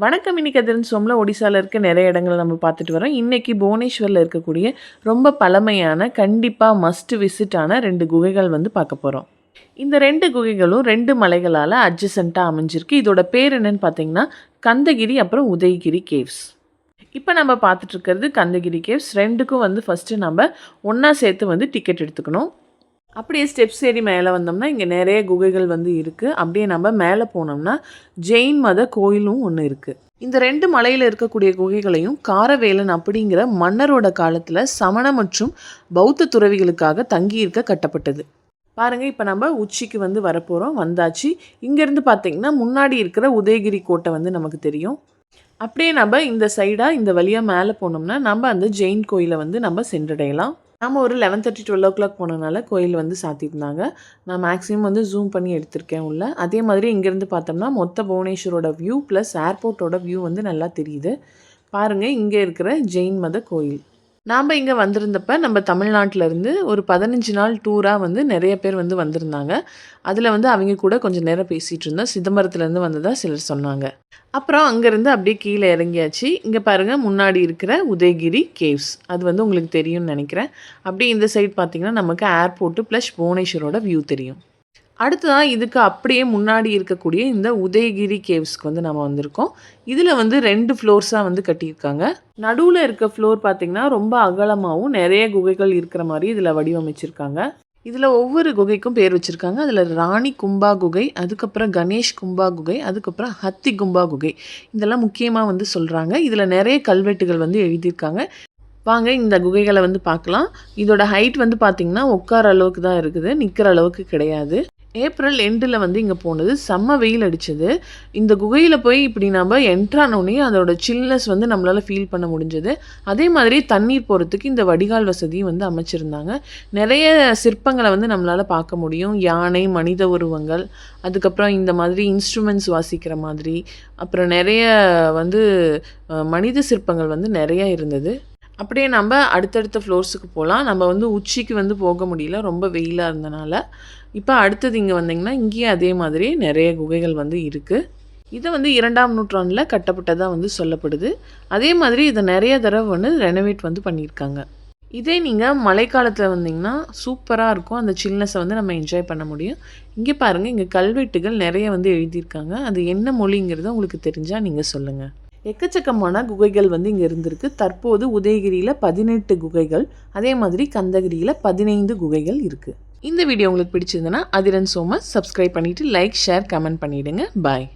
வணக்கம். இன்னைக்கு கதிரன் சோமில் ஒடிசாவில் இருக்க நிறைய இடங்களை நம்ம பார்த்துட்டு வரோம். இன்றைக்கி புவனேஸ்வரில் இருக்கக்கூடிய ரொம்ப பழமையான கண்டிப்பாக மஸ்ட் விசிட்டான 2 குகைகள் வந்து பார்க்க போகிறோம். இந்த 2 குகைகளும் 2 மலைகளால் அட்ஜசண்ட்டாக அமைஞ்சிருக்கு. இதோட பேர் என்னன்னு பார்த்தீங்கன்னா கந்தகிரி அப்புறம் உதயகிரி கேவ்ஸ். இப்போ நம்ம பார்த்துட்ருக்கிறது கந்தகிரி கேவ்ஸ். 2க்கும் வந்து ஃபஸ்ட்டு நம்ம ஒன்றா சேர்த்து வந்து டிக்கெட் எடுத்துக்கணும். அப்படியே ஸ்டெப்ஸ் ஏறி மேலே வந்தோம்னா இங்கே நிறைய குகைகள் வந்து இருக்குது. அப்படியே நம்ம மேலே போனோம்னா ஜெயின் மத கோயிலும் ஒன்று இருக்குது. இந்த 2 மலையில் இருக்கக்கூடிய குகைகளையும் காரவேலன் அப்படிங்கிற மன்னரோட காலத்தில் சமண மற்றும் பௌத்த துறவிகளுக்காக தங்கியிருக்க கட்டப்பட்டது. பாருங்கள், இப்போ நம்ம உச்சிக்கு வந்து வரப்போகிறோம். வந்தாச்சு. இங்கேருந்து பார்த்திங்கன்னா முன்னாடி இருக்கிற உதயகிரி கோட்டை வந்து நமக்கு தெரியும். அப்படியே நம்ம இந்த சைடாக இந்த வழியாக மேலே போனோம்னா நம்ம அந்த ஜெயின் கோயிலை வந்து நம்ம சென்றடையலாம். நம்ம ஒரு 11:30 12 o'clock போனனால கோயில் வந்து சாத்தியிருந்தாங்க. நான் மேக்ஸிமம் வந்து ஜூம் பண்ணி எடுத்திருக்கேன் உள்ள. அதே மாதிரி இங்கேருந்து பார்த்தோம்னா மொத்த புவனேஸ்வரோட வியூ ப்ளஸ் ஏர்போர்ட்டோட வியூ வந்து நல்லா தெரியுது. பாருங்கள், இங்கே இருக்கிற ஜெயின் மத கோயில். நாம் இங்கே வந்திருந்தப்ப நம்ம தமிழ்நாட்டிலேருந்து ஒரு 15 நாள் டூராக வந்து நிறைய பேர் வந்து வந்திருந்தாங்க. அதில் வந்து அவங்க கூட கொஞ்சம் நேரம் பேசிகிட்டு இருந்தோம். சிதம்பரத்துலேருந்து வந்ததாக சிலர் சொன்னாங்க. அப்புறம் அங்கேருந்து அப்படியே கீழே இறங்கியாச்சு. இங்கே பாருங்கள், முன்னாடி இருக்கிற உதயகிரி கேவ்ஸ் அது வந்து உங்களுக்கு தெரியும்னு நினைக்கிறேன். அப்படியே இந்த சைட் பார்த்திங்கன்னா நமக்கு ஏர்போர்ட்டு ப்ளஸ் புவனேஸ்வரோட வியூ தெரியும். அடுத்ததான் இதுக்கு அப்படியே முன்னாடி இருக்கக்கூடிய இந்த உதயகிரி கேவ்ஸ்க்கு வந்து நம்ம வந்திருக்கோம். இதில் வந்து 2 ஃப்ளோர்ஸாக வந்து கட்டியிருக்காங்க. நடுவில் இருக்க ஃப்ளோர் பார்த்திங்கன்னா ரொம்ப அகலமாகவும் நிறைய குகைகள் இருக்கிற மாதிரி இதில் வடிவமைச்சிருக்காங்க. இதில் ஒவ்வொரு குகைக்கும் பேர் வச்சுருக்காங்க. அதில் ராணி கும்பா குகை, அதுக்கப்புறம் கணேஷ் கும்பா குகை, அதுக்கப்புறம் ஹத்தி கும்பா குகை, இதெல்லாம் முக்கியமாக வந்து சொல்கிறாங்க. இதில் நிறைய கல்வெட்டுகள் வந்து எழுதியிருக்காங்க. வாங்க இந்த குகைகளை வந்து பார்க்கலாம். இதோட ஹைட் வந்து பார்த்திங்கன்னா உட்கார அளவுக்கு தான் இருக்குது, நிற்கிற அளவுக்கு கிடையாது. ஏப்ரல் எண்டில் வந்து இங்கே போனது, செம்ம வெயில் அடித்தது. இந்த குகையில் போய் இப்படி நம்ம என்ட்ரானோடனே அதோட சில்னஸ் வந்து நம்மளால் ஃபீல் பண்ண முடிஞ்சது. அதே மாதிரி தண்ணீர் போகிறதுக்கு இந்த வடிகால் வசதியும் வந்து அமைச்சிருந்தாங்க. நிறைய சிற்பங்களை வந்து நம்மளால் பார்க்க முடியும். யானை, மனித உருவங்கள், அதுக்கப்புறம் இந்த மாதிரி இன்ஸ்ட்ருமெண்ட்ஸ் வாசிக்கிற மாதிரி, அப்புறம் நிறைய வந்து மனித சிற்பங்கள் வந்து நிறையா இருந்தது. அப்படியே நம்ம அடுத்தடுத்த ஃப்ளோர்ஸுக்கு போகலாம். நம்ம வந்து உச்சிக்கு வந்து போக முடியல, ரொம்ப வெயிலாக இருந்தனால. இப்போ அடுத்தது இங்கே வந்திங்கன்னா இங்கேயும் அதே மாதிரி நிறைய குகைகள் வந்து இருக்குது. இதை வந்து 2ஆம் நூற்றாண்டில் கட்டப்பட்டதாக வந்து சொல்லப்படுது. அதே மாதிரி இதை நிறைய தடவை வந்து ரெனோவேட் வந்து பண்ணியிருக்காங்க. இதே நீங்கள் மழைக்காலத்தில் வந்தீங்கன்னா சூப்பராக இருக்கும். அந்த சில்னஸை வந்து நம்ம என்ஜாய் பண்ண முடியும். இங்கே பாருங்கள், இங்கே கல்வெட்டுகள் நிறைய வந்து எழுதியிருக்காங்க. அது என்ன மொழிங்கிறத உங்களுக்கு தெரிஞ்சால் நீங்கள் சொல்லுங்கள். எக்கச்சக்கமான குகைகள் வந்து இங்கே இருந்திருக்கு. தற்போது உதயகிரியில் 18 குகைகள், அதே மாதிரி கந்தகிரியில் 15 குகைகள் இருக்குது. இந்த வீடியோ உங்களுக்கு பிடிச்சிருந்ததுன்னா அதிரன் சோமை சப்ஸ்கிரைப் பண்ணிவிட்டு லைக், ஷேர், கமெண்ட் பண்ணிவிடுங்க. பாய்.